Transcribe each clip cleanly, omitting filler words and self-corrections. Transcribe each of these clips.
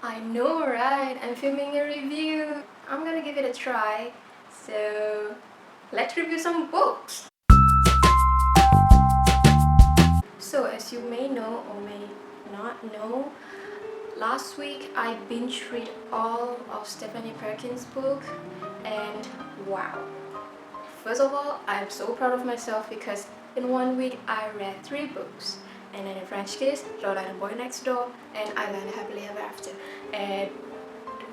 I know, right? I'm filming a review. I'm gonna give it a try. So, let's review some books. So, as you may know or may not know, last week I binge read all of Stephanie Perkins' book, and wow. First of all, I'm so proud of myself because in 1 week I read 3 books. And then in French Kiss, Lola and the Boy Next Door, and Isla and Happily Ever After. And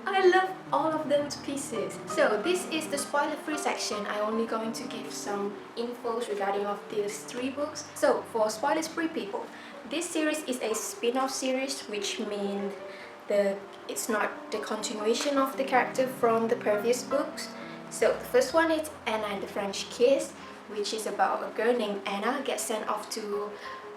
I love all of them to pieces. So this is the spoiler-free section. I'm only going to give some infos regarding of these 3 books. So for spoilers-free people, this series is a spin-off series, which means it's not the continuation of the character from the previous books. So the first one is Anna and the French Kiss, which is about a girl named Anna gets sent off to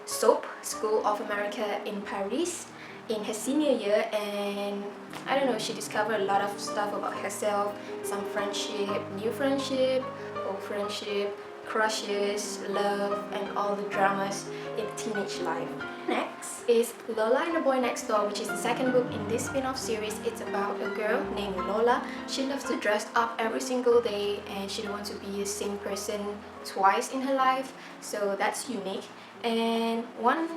SOAP, School of America in Paris, in her senior year, and I don't know, she discovered a lot of stuff about herself, some friendship, new friendship, old friendship, crushes, love, and all the dramas in teenage life. Next is Lola and the Boy Next Door, which is the second book in this spin-off series. It's about a girl named Lola. She loves to dress up every single day and she don't want to be the same person twice in her life, so that's unique. And one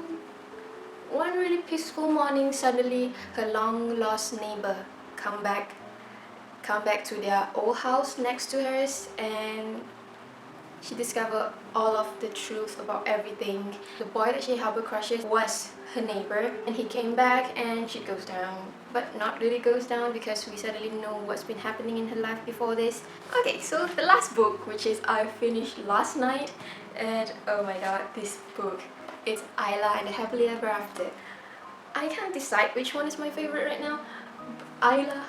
really peaceful morning, suddenly her long lost neighbor come back to their old house next to hers, and she discovered all of the truth about everything. The boy that she harbor crushes was her neighbor, and he came back and she goes down. But not really goes down because we suddenly know what's been happening in her life before this. Okay, so the last book, which is I finished last night, and oh my god, this book. It's Isla and the Happily Ever After. I can't decide which one is my favorite right now. Isla,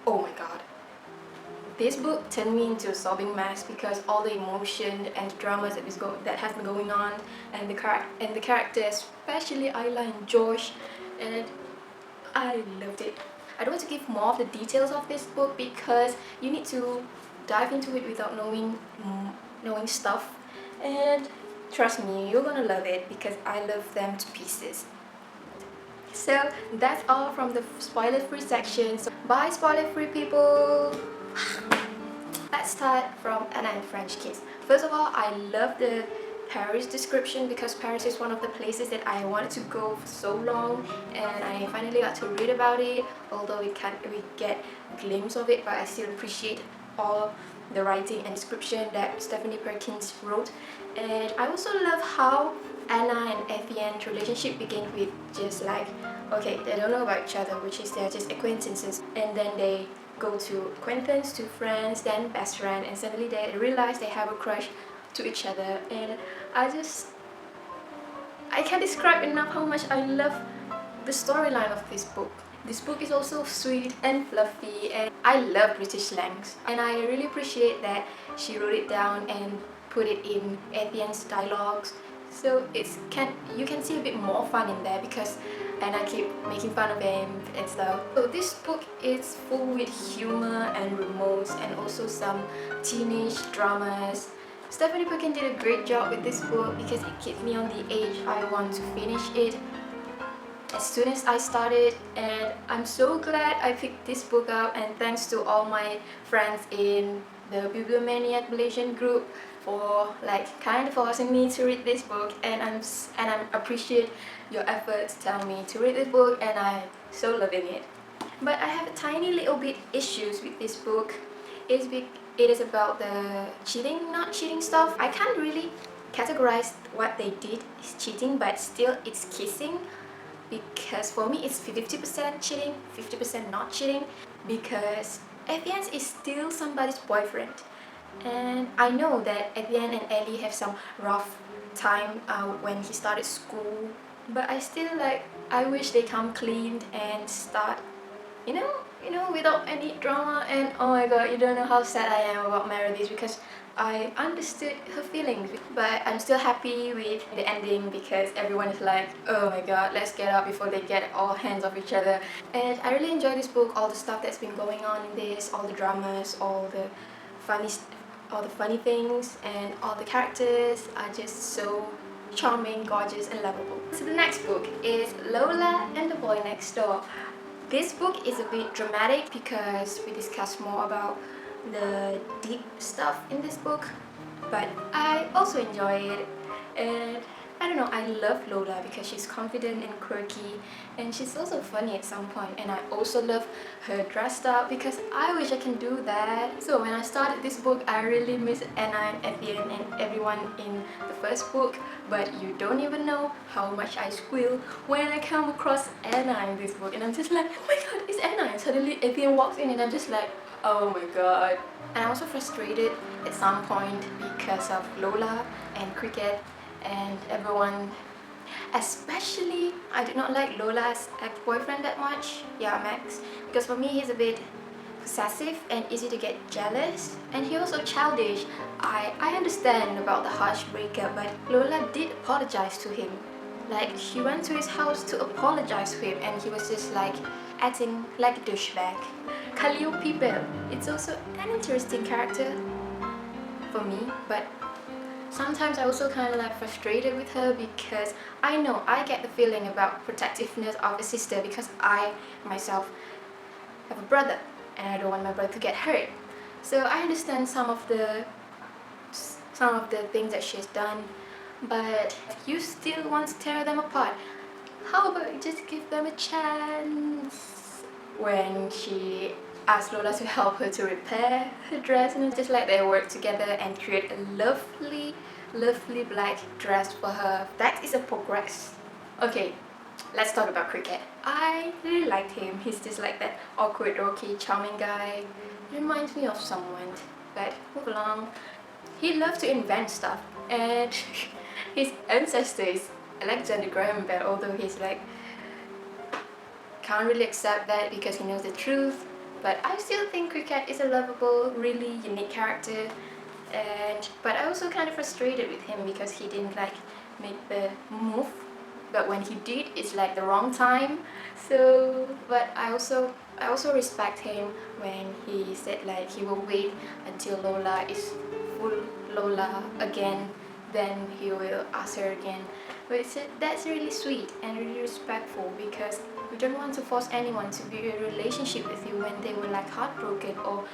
oh my god. This book turned me into a sobbing mess because all the emotion and dramas that has been going on, and the characters, especially Isla and Josh, and I loved it. I don't want to give more of the details of this book because you need to dive into it without knowing stuff, and trust me, you're gonna love it because I love them to pieces. So that's all from the spoiler-free section. So bye spoiler-free people! Let's start from Anna and French Kiss. First of all, I love the Paris description because Paris is one of the places that I wanted to go for so long, and I finally got to read about it, although we get a glimpse of it, but I still appreciate all the writing and description that Stephanie Perkins wrote. And I also love how Anna and Étienne's relationship began with just like, okay, they don't know about each other, which is they're just acquaintances, and then they go to acquaintance, to friends, then best friend, and suddenly they realize they have a crush to each other. And I can't describe enough how much I love the storyline of this book. This book is also sweet and fluffy, and I love British slangs, and I really appreciate that she wrote it down and put it in Étienne's dialogues, so you can see a bit more fun in there because Anna keep making fun of him and stuff. So this book is full with humor and remotes and also some teenage dramas. Stephanie Perkins did a great job with this book because it keeps me on the age I want to finish it as soon as I started, and I'm so glad I picked this book up, and thanks to all my friends in the Bibliomaniac Malaysian group for like kind of forcing me to read this book, and I appreciate your efforts to tell me to read this book, and I'm so loving it. But I have a tiny little bit issues with this book. It is about the not cheating stuff. I can't really categorize what they did as cheating, but still it's kissing, because for me it's 50% cheating, 50% not cheating, because Étienne is still somebody's boyfriend. And I know that Étienne and Ellie have some rough time when he started school, but I still I wish they come clean and start, you know, without any drama. And oh my god, you don't know how sad I am about Meredith because I understood her feelings, but I'm still happy with the ending because everyone is like, oh my god, let's get up before they get all hands off each other. And I really enjoy this book, all the stuff that's been going on in this, all the dramas, all the funny things, and all the characters are just so charming, gorgeous, and lovable. So the next book is Lola and the Boy Next Door. This book is a bit dramatic because we discuss more about the deep stuff in this book, but I also enjoy it. And I don't know, I love Lola because she's confident and quirky, and she's also funny at some point. And I also love her dressed up because I wish I can do that. So when I started this book, I really miss Anna and Étienne and everyone in the first book, but you don't even know how much I squeal when I come across Anna in this book, and I'm just like, oh my god, it's Anna, and suddenly Étienne walks in and I'm just like, oh my god. And I'm also frustrated at some point because of Lola and Cricket and everyone. Especially, I did not like Lola's ex-boyfriend that much, yeah, Max, because for me he's a bit possessive and easy to get jealous, and he also childish. I understand about the harsh breakup, but Lola did apologize to him. Like, she went to his house to apologize to him, and he was just like acting like a douchebag. Khalil People, it's also an interesting character for me, but sometimes I also kind of like frustrated with her because I know I get the feeling about protectiveness of a sister because I myself have a brother and I don't want my brother to get hurt. So I understand some of the things that she's done, but you still want to tear them apart. How about you just give them a chance? When she asked Lola to help her to repair her dress, and it's just like they work together and create a lovely black dress for her. That is a progress. Okay, let's talk about Cricket. I really liked him. He's just like that awkward, dorky, charming guy. He reminds me of someone. But move along. He loved to invent stuff, and his ancestor is Alexander Graham Bell, although he's like can't really accept that because he knows the truth. But I still think Cricket is a lovable, really unique character. But I also kind of frustrated with him because he didn't like make the move. But when he did, it's like the wrong time. So, but I also respect him when he said like he will wait until Lola is full Lola again, then he will ask her again. But that's really sweet and really respectful because we don't want to force anyone to be in a relationship with you when they were like heartbroken or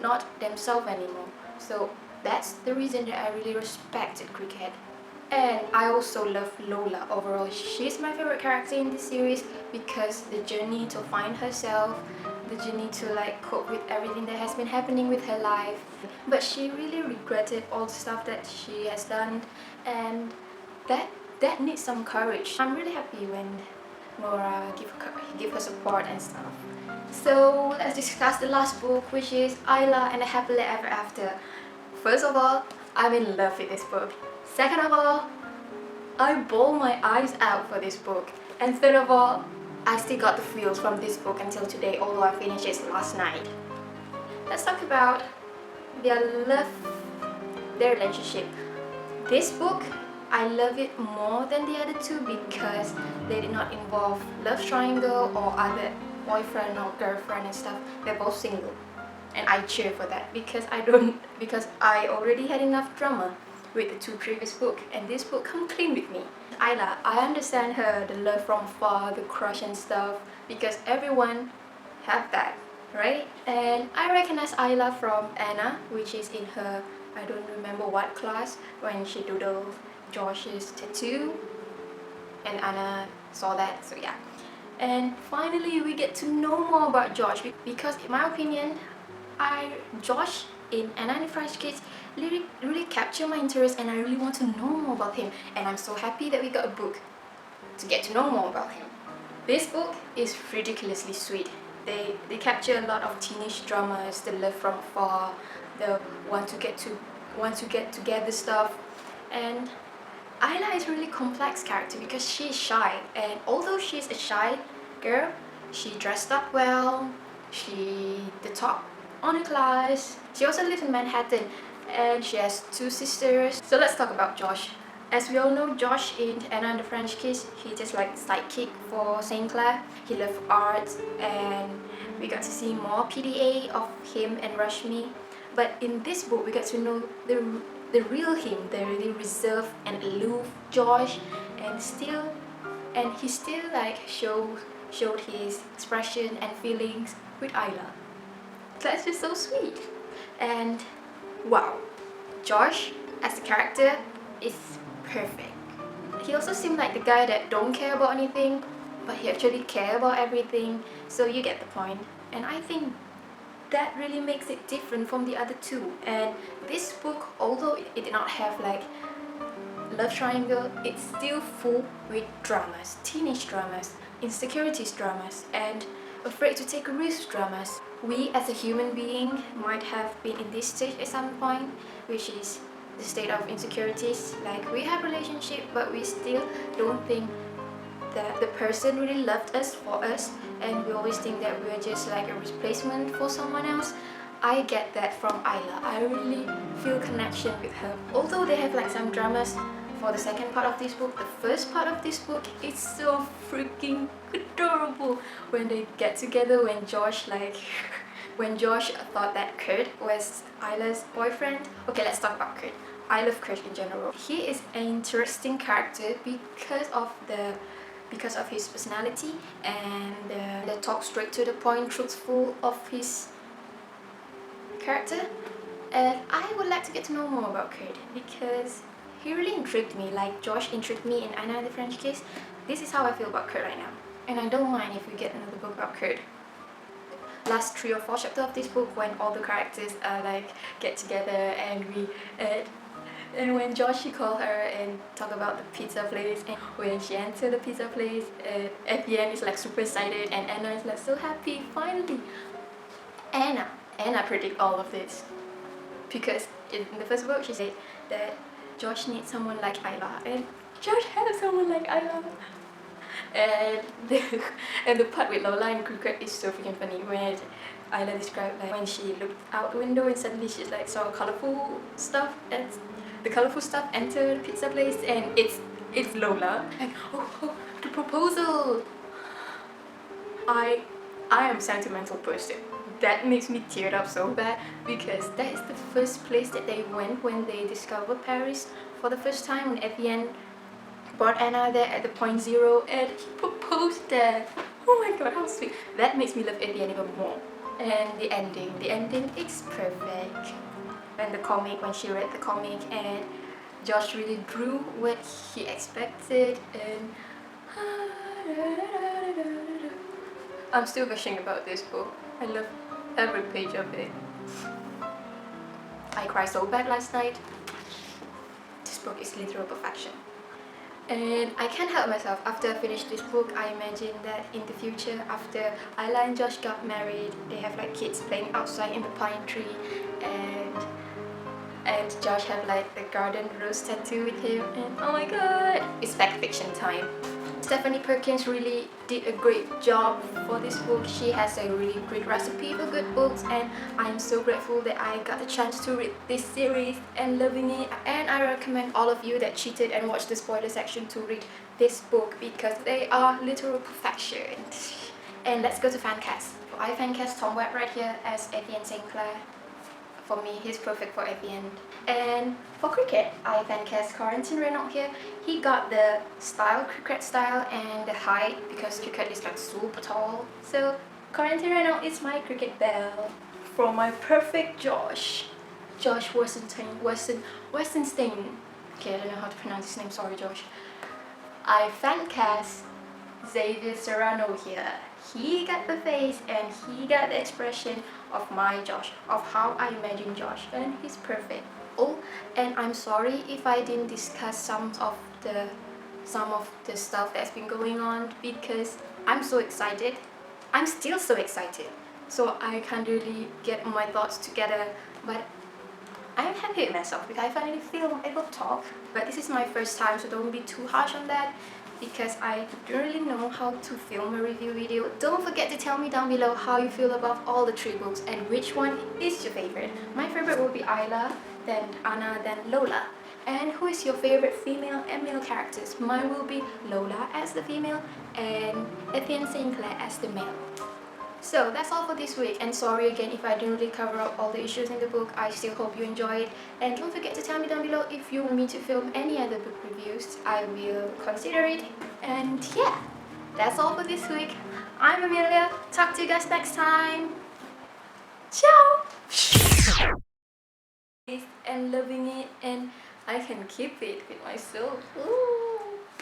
not themselves anymore. So that's the reason that I really respected Cricket. And I also love Lola overall. She's my favorite character in this series because the journey to find herself, the journey to like cope with everything that has been happening with her life. But she really regretted all the stuff that she has done, and that needs some courage. I'm really happy when Nora give her support and stuff. So let's discuss the last book, which is Isla and the Happily Ever After. First of all, I'm in love with this book. Second of all, I bawl my eyes out for this book. And third of all, I still got the feels from this book until today, although I finished it last night. Let's talk about their relationship. This book, I love it more than the other two because they did not involve love triangle or other boyfriend or girlfriend and stuff. They're both single, and I cheer for that because I already had enough drama with the two previous books, and this book come clean with me. Isla, I understand her, the love from far, the crush and stuff, because everyone have that, right? And I recognize Isla from Anna, which is in her, I don't remember what class, when she doodled Josh's tattoo, and Anna saw that, so yeah. And finally we get to know more about Josh because in my opinion, Josh in Anna and the French Kids really captured my interest, and I really want to know more about him, and I'm so happy that we got a book to get to know more about him. This book is ridiculously sweet. They capture a lot of teenage dramas, the love from afar, the want to get together stuff. And Isla is a really complex character because she's shy, and although she's a shy girl, she dressed up well, she the top on her class. She also lives in Manhattan, and she has two sisters. So let's talk about Josh. As we all know, Josh in Anna and the French Kiss, he just like sidekick for Saint Clair. He loves art, and we got to see more PDA of him and Rashmi. But in this book, we got to know the real him, the really reserved and aloof Josh, and he still like shows showed his expression and feelings with Isla. That's just so sweet. And wow, Josh as a character is perfect. He also seemed like the guy that don't care about anything, but he actually care about everything, so you get the point. And I think that really makes it different from the other two. And this book, although it did not have like love triangle, it's still full with dramas, teenage dramas, insecurities dramas, and afraid to take a risk dramas. We as a human being might have been in this stage at some point, which is the state of insecurities. Like, we have relationship, but we still don't think that the person really loved us for us, and we always think that we're just like a replacement for someone else. I get that from Isla. I really feel connection with her. Although they have like some dramas for the second part of this book, the first part of this book is so freaking adorable when they get together, when Josh when Josh thought that Kurt was Isla's boyfriend. Okay, let's talk about Kurt. I love Kurt in general. He is an interesting character because of his personality and the talk straight to the point, truthful of his character. And I would like to get to know more about Kurt because he really intrigued me, like Josh intrigued me in Anna the French Kiss. This is how I feel about Kurt right now, and I don't mind if we get another book about Kurt. Last 3 or 4 chapters of this book, when all the characters like get together and and when Josh call her and talk about the pizza place, and when she entered the pizza place, Étienne is like super excited and Anna is like so happy, finally. Anna predict all of this because in the first book she said that Josh needs someone like Isla, and Josh has someone like Isla. And the part with Lola and cricket is so freaking funny when Isla described like when she looked out the window and suddenly she's like saw colorful stuff, and the colorful stuff enter the pizza place, and it's Lola. Like, oh, the proposal. I am sentimental person. That makes me tear up so bad because that is the first place that they went when they discovered Paris for the first time, when Étienne brought Anna there at the point 0 and he proposed there. Oh my god, how sweet. That makes me love Étienne even more. And the ending is perfect. And the comic, when she read the comic and Josh really drew what he expected, and I'm still gushing about this book. I love every page of it. I cried so bad last night. This book is literal perfection. And I can't help myself, after I finish this book, I imagine that in the future, after Isla and Josh got married, they have like kids playing outside in the pine tree, and Josh have like the garden rose tattoo with him, and oh my god, it's fact fiction time. Stephanie Perkins really did a great job for this book. She has a really great recipe for good books, and I'm so grateful that I got the chance to read this series and loving it. And I recommend all of you that cheated and watched the spoiler section to read this book because they are literal perfection. And let's go to fancast. I fancast Tom Webb right here as Étienne St. Clair. For me, he's perfect for Étienne. And for cricket, I fancast Corentin Renault here. He got the style, cricket style, and the height because cricket is like super tall. So Corentin Renault is my cricket belle. For my perfect Josh Wasserstein. Okay, I don't know how to pronounce his name, sorry Josh. I fancast Xavier Serrano here. He got the face and he got the expression of my Josh, of how I imagine Josh, and he's perfect. Oh, and I'm sorry if I didn't discuss some of the stuff that's been going on because I'm so excited. I'm still so excited, so I can't really get my thoughts together, but I'm happy with myself because I finally feel able to talk. But this is my first time, so don't be too harsh on that because I don't really know how to film a review video. Don't forget to tell me down below how you feel about all the 3 books and which one is your favorite. My favorite will be Isla, then Anna, then Lola. And who is your favorite female and male characters? Mine will be Lola as the female and Étienne St. Clair as the male. So that's all for this week, and sorry again if I didn't really cover up all the issues in the book. I still hope you enjoyed it, and don't forget to tell me down below if you want me to film any other book reviews. I will consider it, and yeah, that's all for this week. I'm Amelia. Talk to you guys next time. Ciao! And loving it, and I can keep it with myself. Ooh.